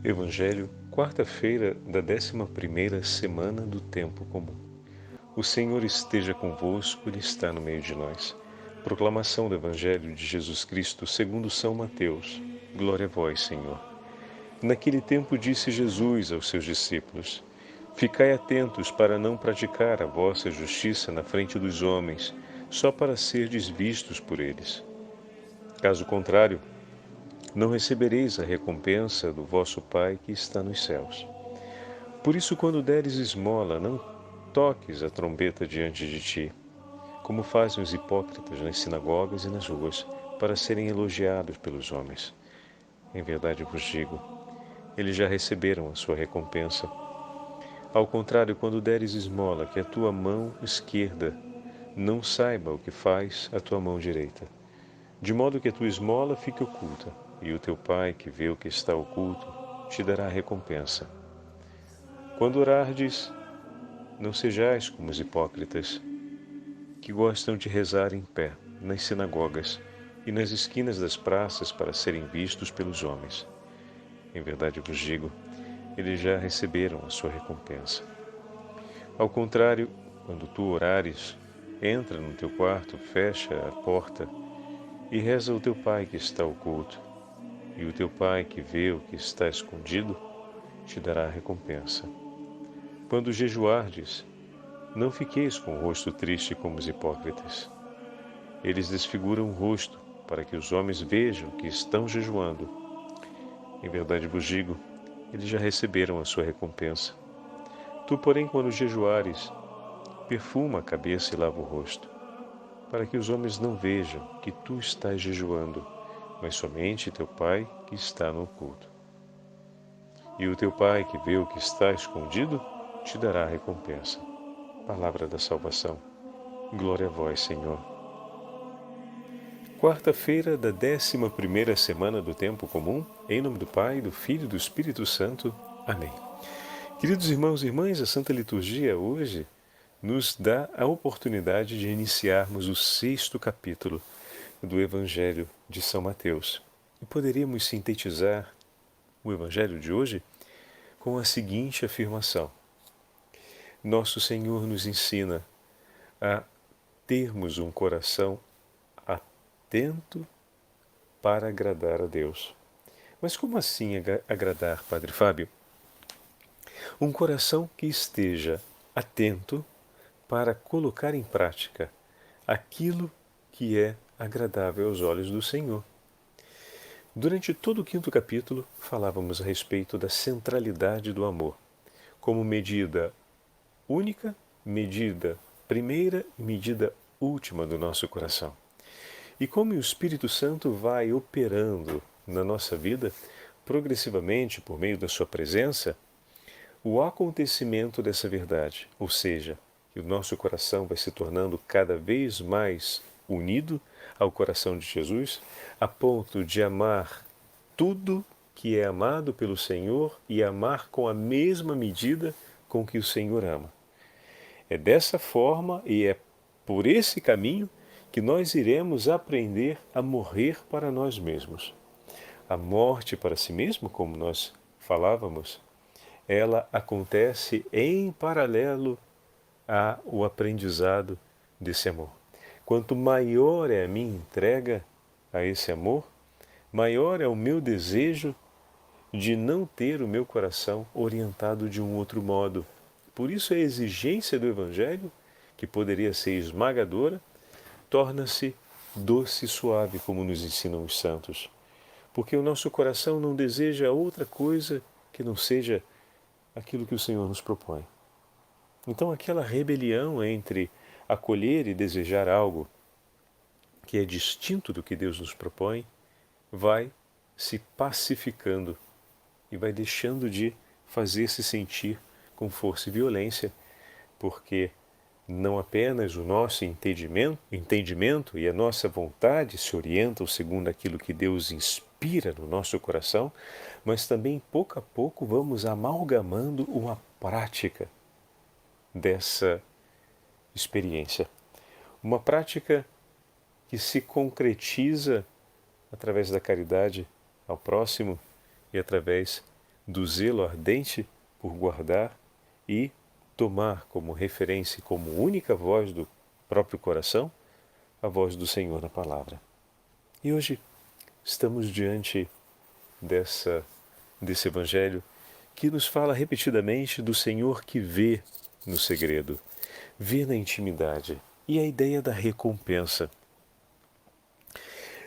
Evangelho, quarta-feira da 11ª semana do Tempo Comum. O Senhor esteja convosco, Ele está no meio de nós. Proclamação do Evangelho de Jesus Cristo segundo São Mateus. Glória a vós, Senhor. Naquele tempo disse Jesus aos seus discípulos: Ficai atentos para não praticar a vossa justiça na frente dos homens, só para serdes vistos por eles. Caso contrário, não recebereis a recompensa do vosso Pai que está nos céus. Por isso, quando deres esmola, não toques a trombeta diante de ti, como fazem os hipócritas nas sinagogas e nas ruas, para serem elogiados pelos homens. Em verdade vos digo, eles já receberam a sua recompensa. Ao contrário, quando deres esmola, que a tua mão esquerda não saiba o que faz a tua mão direita, de modo que a tua esmola fique oculta, e o teu Pai, que vê o que está oculto, te dará a recompensa. Quando orardes, não sejais como os hipócritas, que gostam de rezar em pé, nas sinagogas e nas esquinas das praças para serem vistos pelos homens. Em verdade vos digo, eles já receberam a sua recompensa. Ao contrário, quando tu orares, entra no teu quarto, fecha a porta e reza ao teu Pai que está oculto. E o teu Pai que vê o que está escondido, te dará a recompensa. Quando jejuardes, não fiqueis com o rosto triste como os hipócritas. Eles desfiguram o rosto, para que os homens vejam que estão jejuando. Em verdade vos digo, eles já receberam a sua recompensa. Tu, porém, quando jejuares, perfuma a cabeça e lava o rosto, para que os homens não vejam que tu estás jejuando, mas somente teu Pai que está no oculto. E o teu Pai que vê o que está escondido, te dará a recompensa. Palavra da salvação. Glória a vós, Senhor. Quarta-feira da 11ª semana do Tempo Comum, em nome do Pai, do Filho e do Espírito Santo. Amém. Queridos irmãos e irmãs, a Santa Liturgia hoje nos dá a oportunidade de iniciarmos o 6º capítulo do Evangelho de São Mateus. E poderíamos sintetizar o Evangelho de hoje com a seguinte afirmação: Nosso Senhor nos ensina a termos um coração atento para agradar a Deus. Mas como assim agradar, Padre Fábio? Um coração que esteja atento para colocar em prática aquilo que é agradável aos olhos do Senhor. Durante todo o 5º capítulo, falávamos a respeito da centralidade do amor, como medida única, medida primeira e medida última do nosso coração. E como o Espírito Santo vai operando na nossa vida, progressivamente, por meio da sua presença, o acontecimento dessa verdade, ou seja, que o nosso coração vai se tornando cada vez mais unido ao coração de Jesus, a ponto de amar tudo que é amado pelo Senhor e amar com a mesma medida com que o Senhor ama. É dessa forma e é por esse caminho que nós iremos aprender a morrer para nós mesmos. A morte para si mesmo, como nós falávamos, ela acontece em paralelo ao aprendizado desse amor. Quanto maior é a minha entrega a esse amor, maior é o meu desejo de não ter o meu coração orientado de um outro modo. Por isso a exigência do Evangelho, que poderia ser esmagadora, torna-se doce e suave, como nos ensinam os santos. Porque o nosso coração não deseja outra coisa que não seja aquilo que o Senhor nos propõe. Então aquela rebelião entre acolher e desejar algo que é distinto do que Deus nos propõe, vai se pacificando e vai deixando de fazer-se sentir com força e violência, porque não apenas o nosso entendimento e a nossa vontade se orientam segundo aquilo que Deus inspira no nosso coração, mas também pouco a pouco vamos amalgamando uma prática dessa experiência. Uma prática que se concretiza através da caridade ao próximo e através do zelo ardente por guardar e tomar como referência, como única voz do próprio coração, a voz do Senhor na palavra. E hoje estamos diante desse Evangelho que nos fala repetidamente do Senhor que vê no segredo, vê na intimidade, e a ideia da recompensa.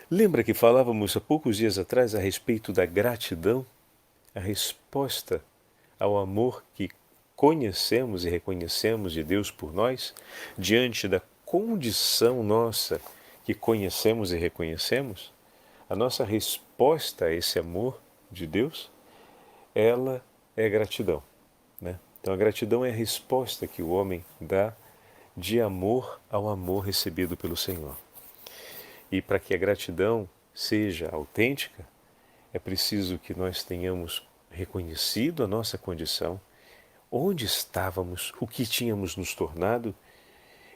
Lembra que falávamos há poucos dias atrás a respeito da gratidão? A resposta ao amor que conhecemos e reconhecemos de Deus por nós, diante da condição nossa que conhecemos e reconhecemos, a nossa resposta a esse amor de Deus, ela é gratidão, né? Então a gratidão é a resposta que o homem dá de amor ao amor recebido pelo Senhor. E para que a gratidão seja autêntica, é preciso que nós tenhamos reconhecido a nossa condição, onde estávamos, o que tínhamos nos tornado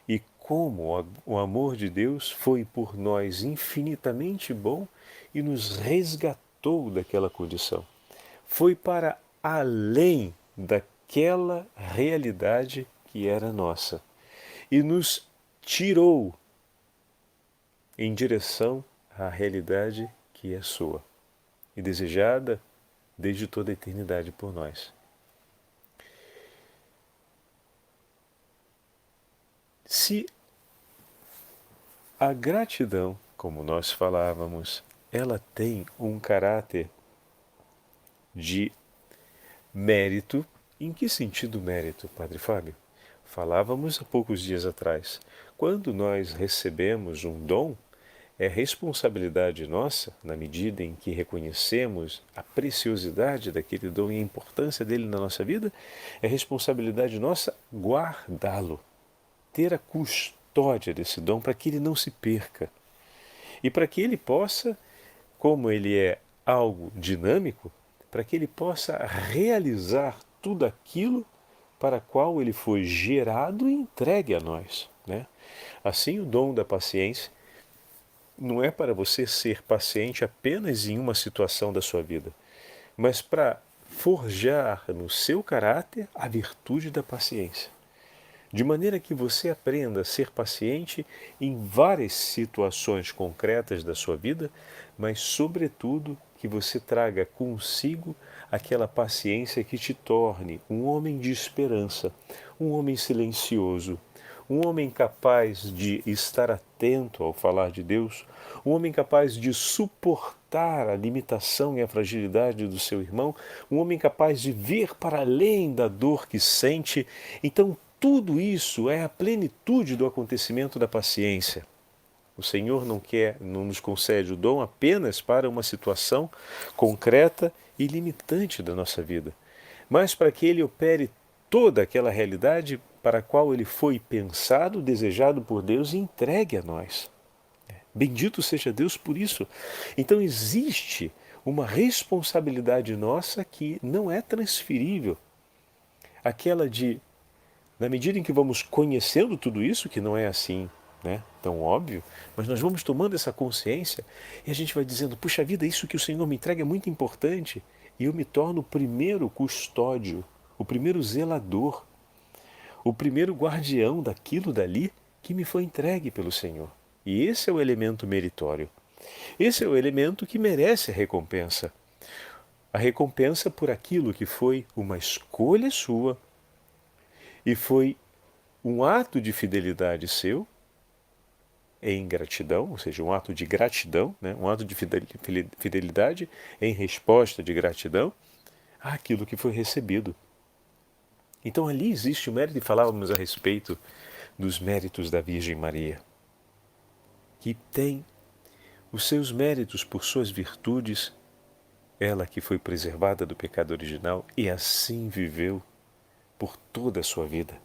e como o amor de Deus foi por nós infinitamente bom e nos resgatou daquela condição. Foi para além daquela realidade que era nossa e nos tirou em direção à realidade que é sua e desejada desde toda a eternidade por nós. Se a gratidão, como nós falávamos, ela tem um caráter de mérito. Em que sentido mérito, Padre Fábio? Falávamos há poucos dias atrás. Quando nós recebemos um dom, é responsabilidade nossa, na medida em que reconhecemos a preciosidade daquele dom e a importância dele na nossa vida, é responsabilidade nossa guardá-lo, ter a custódia desse dom para que ele não se perca. E para que ele possa, como ele é algo dinâmico, para que ele possa realizar tudo aquilo para qual ele foi gerado e entregue a nós, né? Assim, o dom da paciência não é para você ser paciente apenas em uma situação da sua vida, mas para forjar no seu caráter a virtude da paciência. De maneira que você aprenda a ser paciente em várias situações concretas da sua vida, mas, sobretudo, que você traga consigo aquela paciência que te torne um homem de esperança, um homem silencioso, um homem capaz de estar atento ao falar de Deus, um homem capaz de suportar a limitação e a fragilidade do seu irmão, um homem capaz de ver para além da dor que sente. Então, tudo isso é a plenitude do acontecimento da paciência. O Senhor não nos concede o dom apenas para uma situação concreta e limitante da nossa vida, mas para que Ele opere toda aquela realidade para a qual Ele foi pensado, desejado por Deus e entregue a nós. Bendito seja Deus por isso. Então existe uma responsabilidade nossa que não é transferível. Aquela de, na medida em que vamos conhecendo tudo isso, que não é assim, né, tão óbvio, mas nós vamos tomando essa consciência e a gente vai dizendo, puxa vida, isso que o Senhor me entrega é muito importante, e eu me torno o primeiro custódio, o primeiro zelador, o primeiro guardião daquilo dali que me foi entregue pelo Senhor. E esse é o elemento meritório. Esse é o elemento que merece a recompensa. A recompensa por aquilo que foi uma escolha sua e foi um ato de fidelidade seu, em gratidão, ou seja, um ato de gratidão, né? Um ato de fidelidade em resposta de gratidão àquilo que foi recebido. Então ali existe o mérito, e falávamos a respeito dos méritos da Virgem Maria, que tem os seus méritos por suas virtudes, ela que foi preservada do pecado original e assim viveu por toda a sua vida.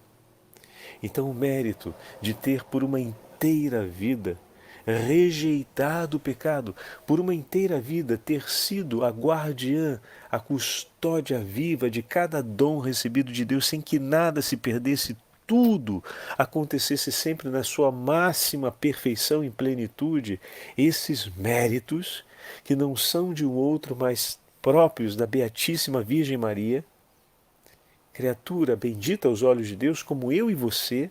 Então o mérito de ter por uma inteira vida rejeitado o pecado, por uma inteira vida ter sido a guardiã, a custódia viva de cada dom recebido de Deus, sem que nada se perdesse, tudo acontecesse sempre na sua máxima perfeição e plenitude, esses méritos que não são de um outro, mas próprios da Beatíssima Virgem Maria, criatura bendita aos olhos de Deus, como eu e você,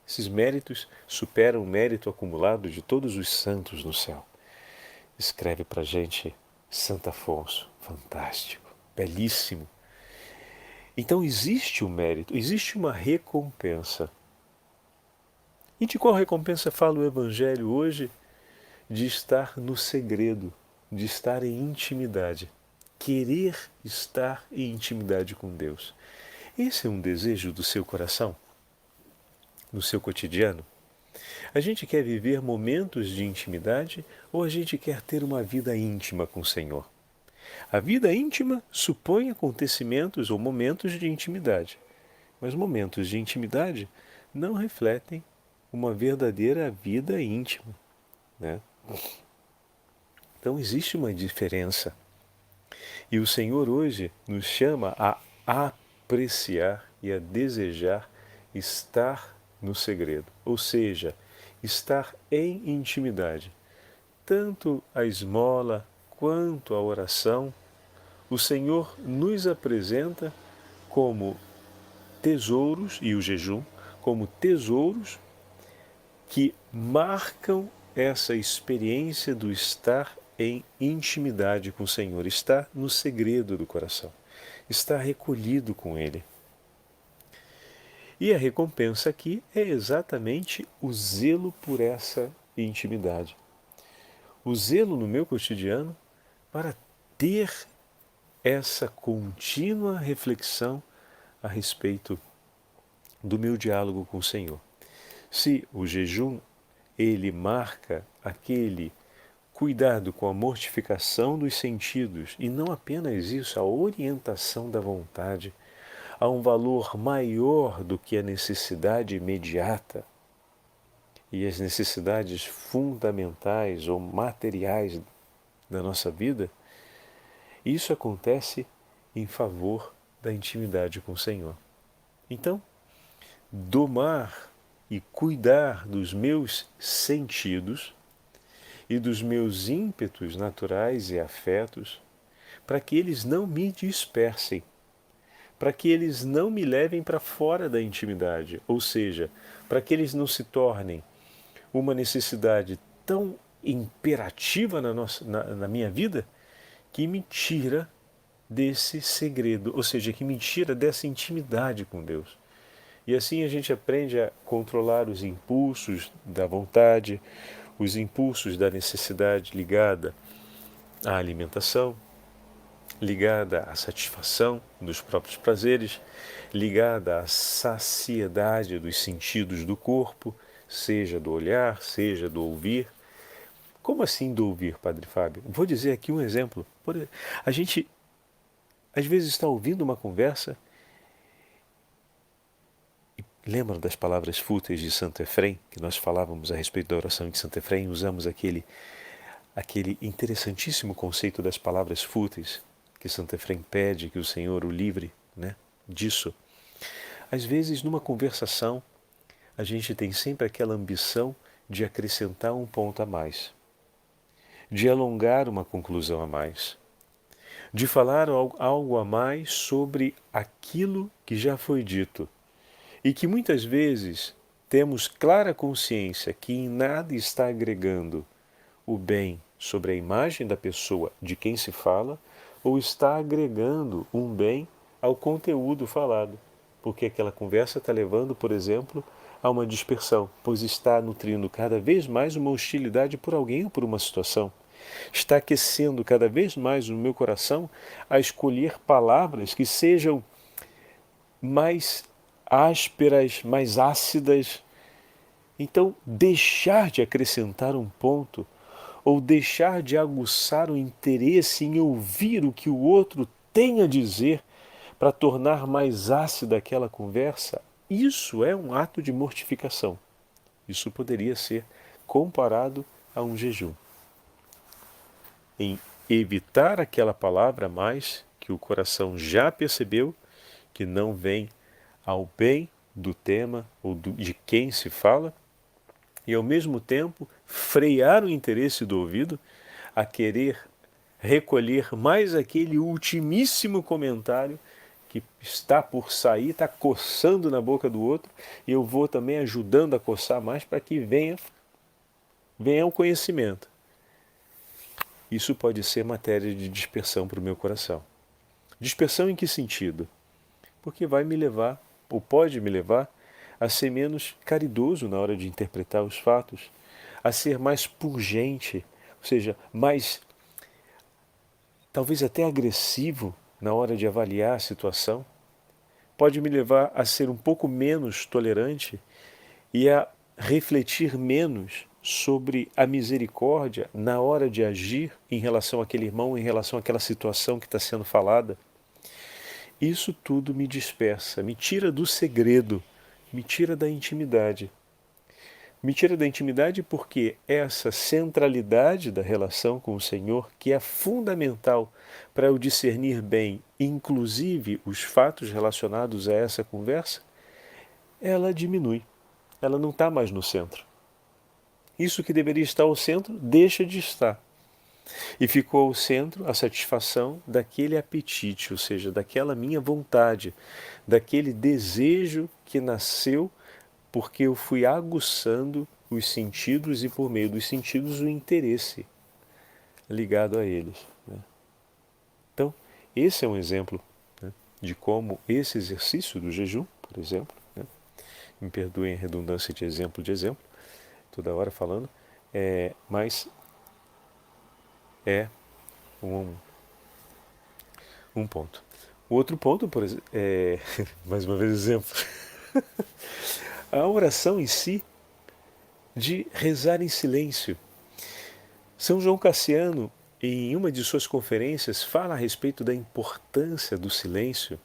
esses méritos superam o mérito acumulado de todos os santos no céu. Escreve para a gente Santo Afonso, fantástico, belíssimo. Então existe um mérito, existe uma recompensa. E de qual recompensa fala o Evangelho hoje? De estar no segredo, de estar em intimidade. Querer estar em intimidade com Deus. Esse é um desejo do seu coração? No seu cotidiano? A gente quer viver momentos de intimidade ou a gente quer ter uma vida íntima com o Senhor? A vida íntima supõe acontecimentos ou momentos de intimidade, mas momentos de intimidade não refletem uma verdadeira vida íntima, né? Então existe uma diferença. E o Senhor hoje nos chama a apreciar e a desejar estar no segredo, ou seja, estar em intimidade. Tanto a esmola quanto a oração, o Senhor nos apresenta como tesouros, e o jejum, como tesouros que marcam essa experiência do estar em intimidade com o Senhor, estar no segredo do coração, estar recolhido com Ele. E a recompensa aqui é exatamente o zelo por essa intimidade. O zelo no meu cotidiano para ter essa contínua reflexão a respeito do meu diálogo com o Senhor. Se o jejum, ele marca aquele cuidado com a mortificação dos sentidos, e não apenas isso, a orientação da vontade, a um valor maior do que a necessidade imediata e as necessidades fundamentais ou materiais da nossa vida, isso acontece em favor da intimidade com o Senhor. Então, domar e cuidar dos meus sentidos e dos meus ímpetos naturais e afetos, para que eles não me dispersem, para que eles não me levem para fora da intimidade, ou seja, para que eles não se tornem uma necessidade tão imperativa na minha vida que me tira desse segredo, ou seja, que me tira dessa intimidade com Deus. E assim a gente aprende a controlar os impulsos da vontade, os impulsos da necessidade ligada à alimentação, ligada à satisfação dos próprios prazeres, ligada à saciedade dos sentidos do corpo, seja do olhar, seja do ouvir. Como assim do ouvir, Padre Fábio? Vou dizer aqui um exemplo. A gente, às vezes, está ouvindo uma conversa e lembram das palavras fúteis de Santo Efrem, que nós falávamos a respeito da oração de Santo Efrem, usamos aquele interessantíssimo conceito das palavras fúteis, que Santo Efrem pede que o Senhor o livre, né, disso. Às vezes, numa conversação, a gente tem sempre aquela ambição de acrescentar um ponto a mais, de alongar uma conclusão a mais, de falar algo a mais sobre aquilo que já foi dito e que muitas vezes temos clara consciência que em nada está agregando o bem sobre a imagem da pessoa de quem se fala ou está agregando um bem ao conteúdo falado, porque aquela conversa está levando, por exemplo, a uma dispersão, pois está nutrindo cada vez mais uma hostilidade por alguém ou por uma situação. Está aquecendo cada vez mais o meu coração a escolher palavras que sejam mais ásperas, mais ácidas. Então, deixar de acrescentar um ponto ou deixar de aguçar o interesse em ouvir o que o outro tem a dizer para tornar mais ácida aquela conversa, isso é um ato de mortificação. Isso poderia ser comparado a um jejum. Em evitar aquela palavra a mais que o coração já percebeu que não vem ao bem do tema ou de quem se fala, e ao mesmo tempo frear o interesse do ouvido a querer recolher mais aquele ultimíssimo comentário que está por sair, está coçando na boca do outro, e eu vou também ajudando a coçar mais para que venha o conhecimento. Isso pode ser matéria de dispersão para o meu coração. Dispersão em que sentido? Porque vai me levar, ou pode me levar, a ser menos caridoso na hora de interpretar os fatos, a ser mais pungente, ou seja, mais, talvez até agressivo na hora de avaliar a situação. Pode me levar a ser um pouco menos tolerante e a refletir menos sobre a misericórdia na hora de agir em relação àquele irmão, em relação àquela situação que está sendo falada. Isso tudo me dispersa, me tira do segredo, me tira da intimidade. Me tira da intimidade porque essa centralidade da relação com o Senhor, que é fundamental para eu discernir bem, inclusive os fatos relacionados a essa conversa, ela diminui, ela não está mais no centro. Isso que deveria estar ao centro deixa de estar. E ficou ao centro a satisfação daquele apetite, ou seja, daquela minha vontade, daquele desejo que nasceu porque eu fui aguçando os sentidos e, por meio dos sentidos, o interesse ligado a eles. Então, esse é um exemplo de como esse exercício do jejum, por exemplo, me perdoem a redundância de exemplo, toda hora falando, mas é um ponto. O outro ponto, por exemplo, mais uma vez exemplo, a oração em si, de rezar em silêncio. São João Cassiano, em uma de suas conferências, fala a respeito da importância do silêncio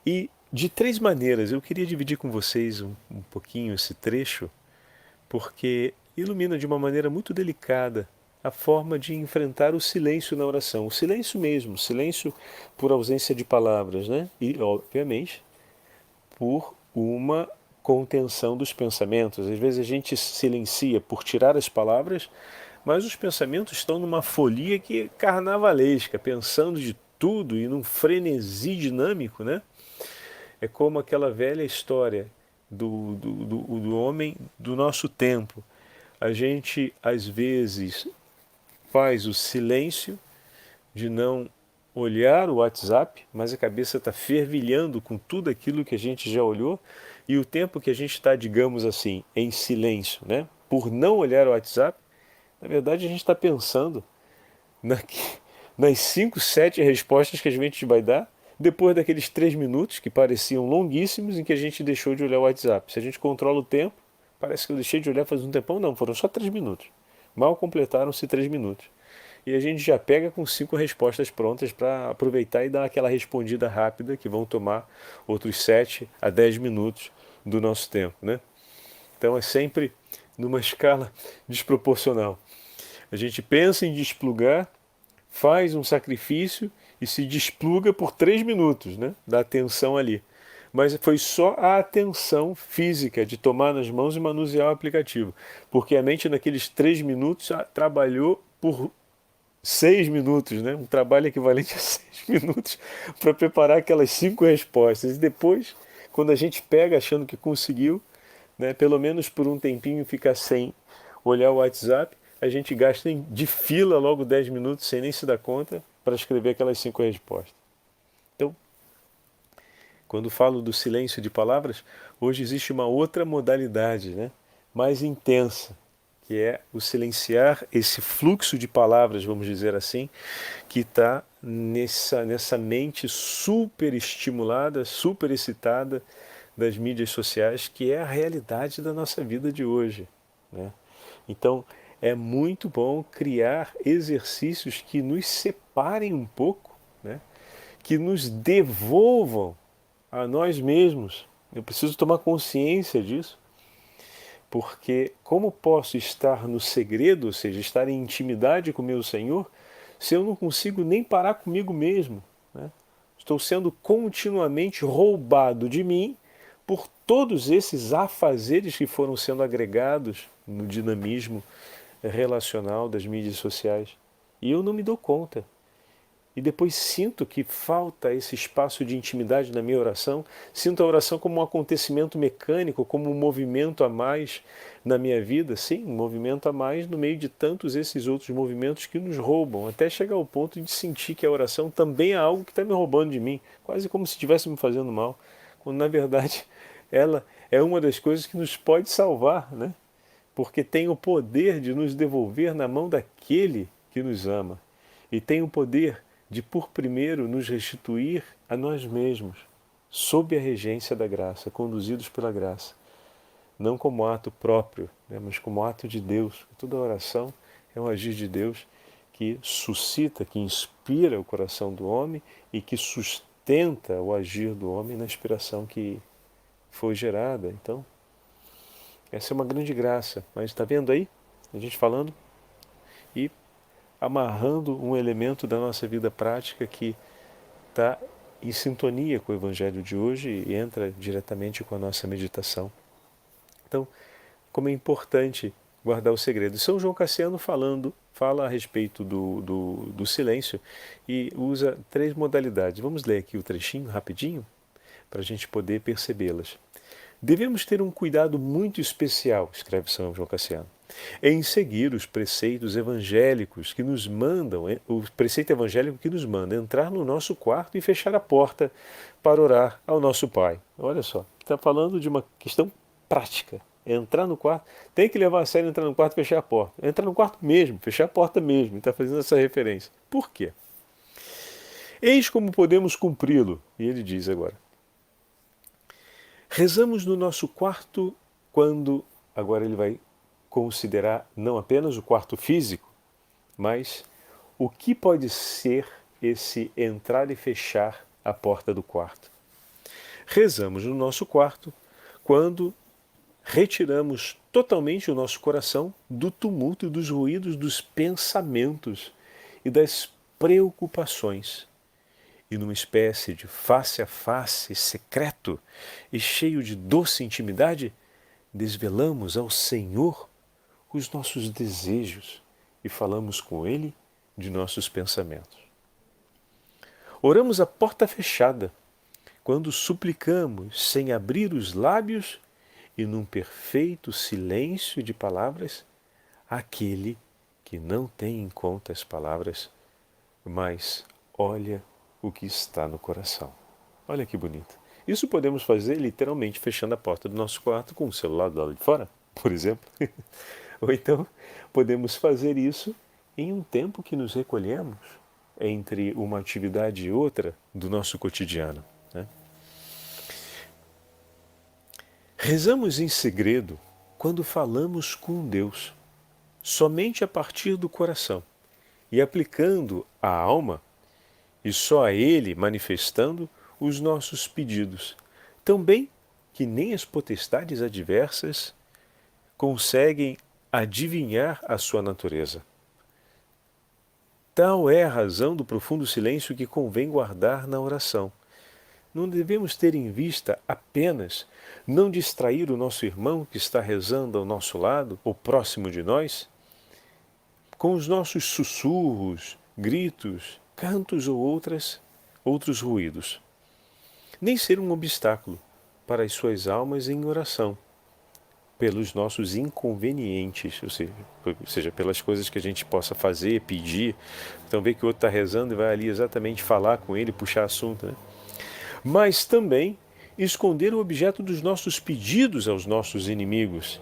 e de 3 maneiras. Eu queria dividir com vocês um pouquinho esse trecho, porque ilumina de uma maneira muito delicada a forma de enfrentar o silêncio na oração. O silêncio mesmo, silêncio por ausência de palavras, né? E, obviamente, por uma contenção dos pensamentos. Às vezes a gente silencia por tirar as palavras, mas os pensamentos estão numa folia que é carnavalesca, pensando de tudo e num frenesi dinâmico, né? É como aquela velha história do homem do nosso tempo. A gente, às vezes, faz o silêncio de não olhar o WhatsApp, mas a cabeça está fervilhando com tudo aquilo que a gente já olhou, e o tempo que a gente está, digamos assim, em silêncio, né? Por não olhar o WhatsApp, na verdade a gente está pensando nas 5, 7 respostas que a gente vai dar, depois daqueles 3 minutos que pareciam longuíssimos em que a gente deixou de olhar o WhatsApp. Se a gente controla o tempo, parece que eu deixei de olhar faz um tempão, não, foram só 3 minutos. Mal completaram-se 3 minutos. E a gente já pega com 5 respostas prontas para aproveitar e dar aquela respondida rápida que vão tomar outros 7 a 10 minutos do nosso tempo, né? Então é sempre numa escala desproporcional. A gente pensa em desplugar, faz um sacrifício e se despluga por 3 minutos, né? Da atenção ali. Mas foi só a atenção física de tomar nas mãos e manusear o aplicativo. Porque a mente naqueles 3 minutos trabalhou por 6 minutos, né? Um trabalho equivalente a 6 minutos para preparar aquelas 5 respostas. E depois, quando a gente pega achando que conseguiu, né, pelo menos por um tempinho ficar sem olhar o WhatsApp, a gente gasta de fila logo 10 minutos sem nem se dar conta para escrever aquelas 5 respostas. Então, quando falo do silêncio de palavras, hoje existe uma outra modalidade, né, mais intensa, que é o silenciar esse fluxo de palavras, vamos dizer assim, que está nessa mente super estimulada, super excitada das mídias sociais, que é a realidade da nossa vida de hoje, né? Então, é muito bom criar exercícios que nos separem um pouco, né? Que nos devolvam a nós mesmos. Eu preciso tomar consciência disso. Porque como posso estar no segredo, ou seja, estar em intimidade com o meu Senhor, se eu não consigo nem parar comigo mesmo, né? Estou sendo continuamente roubado de mim por todos esses afazeres que foram sendo agregados no dinamismo relacional das mídias sociais. e eu não me dou conta. E depois sinto que falta esse espaço de intimidade na minha oração, sinto a oração como um acontecimento mecânico, como um movimento a mais na minha vida, sim, um movimento a mais no meio de tantos esses outros movimentos que nos roubam, até chegar ao ponto de sentir que a oração também é algo que está me roubando de mim, quase como se estivesse me fazendo mal, quando na verdade ela é uma das coisas que nos pode salvar, né? Porque tem o poder de nos devolver na mão daquele que nos ama. E tem o poder de, por primeiro, nos restituir a nós mesmos, sob a regência da graça, conduzidos pela graça. Não como ato próprio, né, mas como ato de Deus. Toda oração é um agir de Deus que suscita, que inspira o coração do homem e que sustenta o agir do homem na inspiração que foi gerada. Então, essa é uma grande graça. Mas está vendo aí? A gente falando e amarrando um elemento da nossa vida prática que está em sintonia com o Evangelho de hoje e entra diretamente com a nossa meditação. Então, como é importante guardar o segredo. São João Cassiano fala a respeito do silêncio e usa 3 modalidades. Vamos ler aqui o trechinho rapidinho para a gente poder percebê-las. Devemos ter um cuidado muito especial, escreve São João Cassiano, em seguir os preceitos evangélicos que nos mandam, o preceito evangélico que nos manda entrar no nosso quarto e fechar a porta para orar ao nosso Pai. Olha só, está falando de uma questão prática. Entrar no quarto, tem que levar a sério entrar no quarto e fechar a porta. Entrar no quarto mesmo, fechar a porta mesmo. Está fazendo essa referência. Por quê? Eis como podemos cumpri-lo. E ele diz agora. Rezamos no nosso quarto quando, agora ele vai considerar não apenas o quarto físico, mas o que pode ser esse entrar e fechar a porta do quarto. Rezamos no nosso quarto quando retiramos totalmente o nosso coração do tumulto e dos ruídos dos pensamentos e das preocupações. E numa espécie de face a face secreto e cheio de doce intimidade, desvelamos ao Senhor os nossos desejos e falamos com Ele de nossos pensamentos. Oramos a porta fechada, quando suplicamos sem abrir os lábios e num perfeito silêncio de palavras, aquele que não tem em conta as palavras, mas olha o que está no coração. Olha que bonito. Isso podemos fazer literalmente fechando a porta do nosso quarto com o celular do lado de fora, por exemplo. Ou então podemos fazer isso em um tempo que nos recolhemos entre uma atividade e outra do nosso cotidiano, né? Rezamos em segredo quando falamos com Deus, somente a partir do coração e aplicando a alma e só a Ele manifestando os nossos pedidos, tão bem que nem as potestades adversas conseguem adivinhar a sua natureza. Tal é a razão do profundo silêncio que convém guardar na oração. Não devemos ter em vista apenas não distrair o nosso irmão que está rezando ao nosso lado ou próximo de nós, com os nossos sussurros, gritos, cantos ou outros ruídos. Nem ser um obstáculo para as suas almas em oração, pelos nossos inconvenientes, ou seja, pelas coisas que a gente possa fazer, pedir. Então vê que o outro está rezando e vai ali exatamente falar com ele, puxar assunto, né? Mas também esconder o objeto dos nossos pedidos aos nossos inimigos,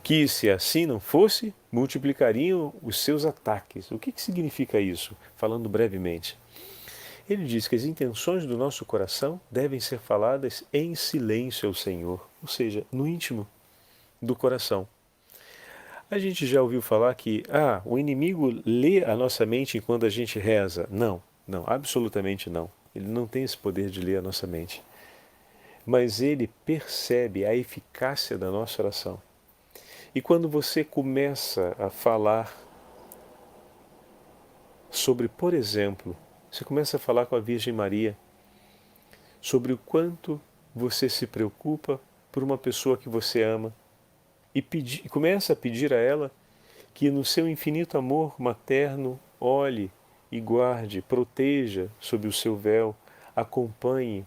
que, se assim não fosse, multiplicariam os seus ataques. O que significa isso? Falando brevemente. Ele diz que as intenções do nosso coração devem ser faladas em silêncio ao Senhor, ou seja, no íntimo do coração. A gente já ouviu falar que o inimigo lê a nossa mente enquanto a gente reza. Não, absolutamente não. Ele não tem esse poder de ler a nossa mente. Mas ele percebe a eficácia da nossa oração. E quando você começa a falar sobre, por exemplo, você começa a falar com a Virgem Maria sobre o quanto você se preocupa por uma pessoa que você ama e começa a pedir a ela que no seu infinito amor materno olhe e guarde, proteja sob o seu véu, acompanhe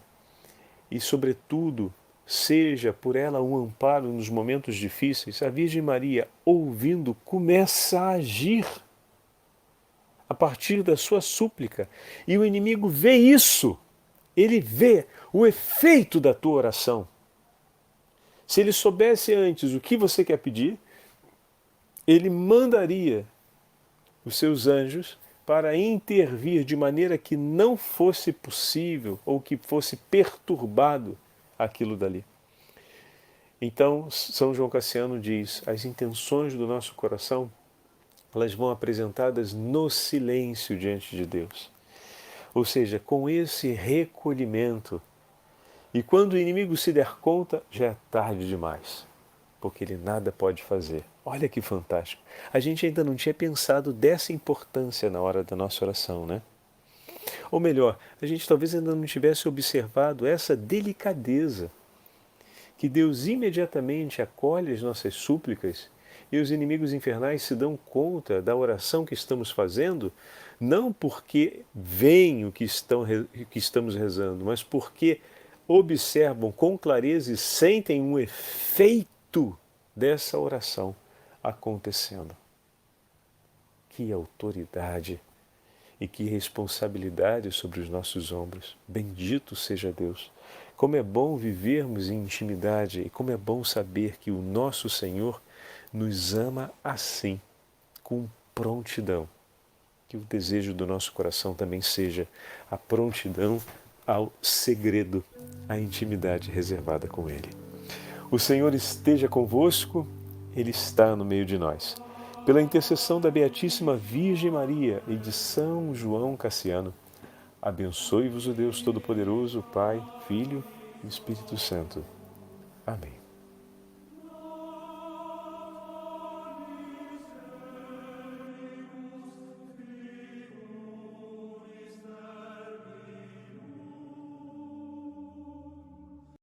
e, sobretudo, seja por ela um amparo nos momentos difíceis. A Virgem Maria, ouvindo, começa a agir a partir da sua súplica. E o inimigo vê isso. Ele vê o efeito da tua oração. Se ele soubesse antes o que você quer pedir, ele mandaria os seus anjos para intervir de maneira que não fosse possível ou que fosse perturbado aquilo dali. Então, São João Cassiano diz, as intenções do nosso coração, elas vão apresentadas no silêncio diante de Deus. Ou seja, com esse recolhimento. E quando o inimigo se der conta, já é tarde demais, porque ele nada pode fazer. Olha que fantástico. A gente ainda não tinha pensado dessa importância na hora da nossa oração, né? Ou melhor, a gente talvez ainda não tivesse observado essa delicadeza, que Deus imediatamente acolhe as nossas súplicas e os inimigos infernais se dão conta da oração que estamos fazendo, não porque veem o que estamos rezando, mas porque observam com clareza e sentem um efeito dessa oração acontecendo. Que autoridade e que responsabilidade sobre os nossos ombros. Bendito seja Deus. Como é bom vivermos em intimidade e como é bom saber que o nosso Senhor nos ama assim, com prontidão. Que o desejo do nosso coração também seja a prontidão ao segredo, à intimidade reservada com Ele. O Senhor esteja convosco, Ele está no meio de nós. Pela intercessão da Beatíssima Virgem Maria e de São João Cassiano, abençoe-vos o Deus Todo-Poderoso, Pai, Filho e Espírito Santo. Amém.